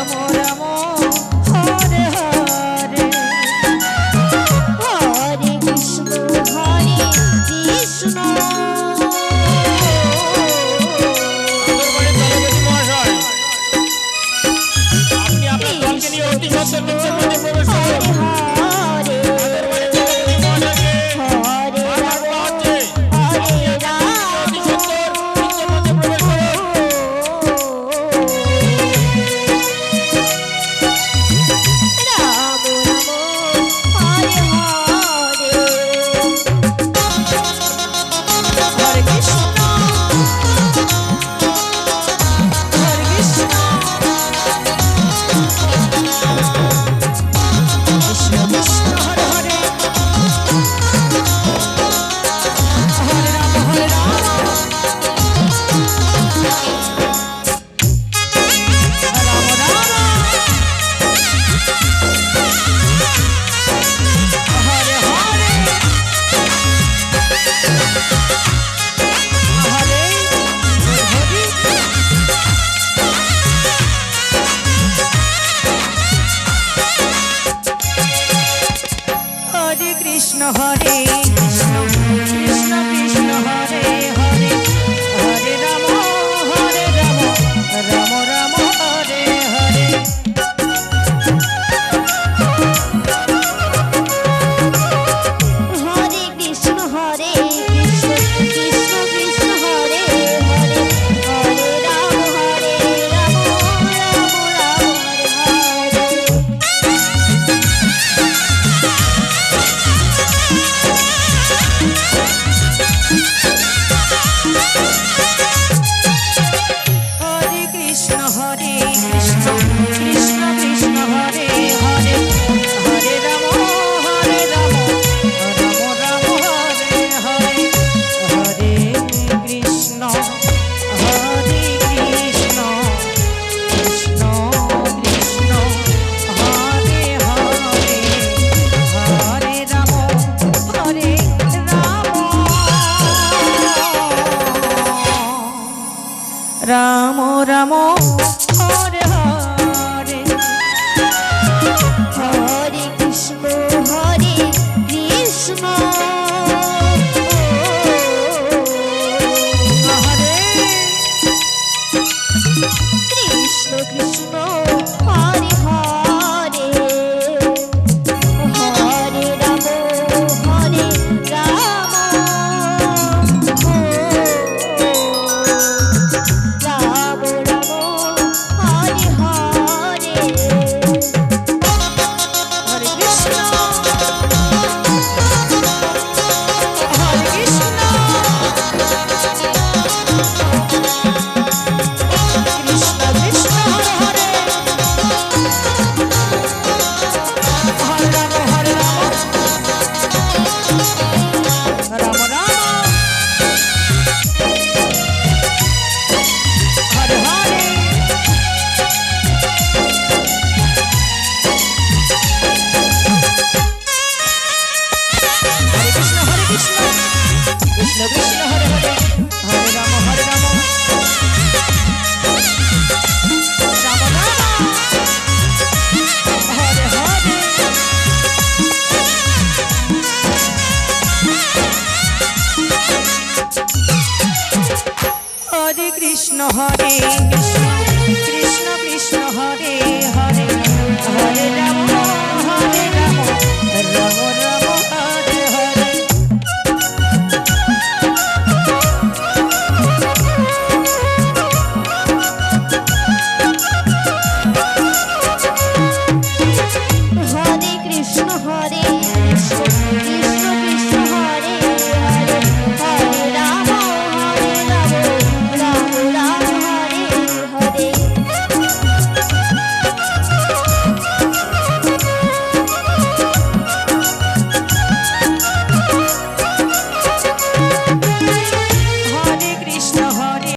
Ram Ram Hare Hare Hare Krishna Krishna Hare Krishna Krishna Hare Hare Hare Ram Hare Ram Ram Ram Hare Hare Hare Krishna Hare Krishna Krishna Krishna Hare Hare Hare Ram Hare Ram Ram Ram Hare Hare Hare Krishna Krishna Krishna Hare Hare Hare Ram Ram Hare Hare Hare Krishna Krishna Krishna Hare Hare Hare Ram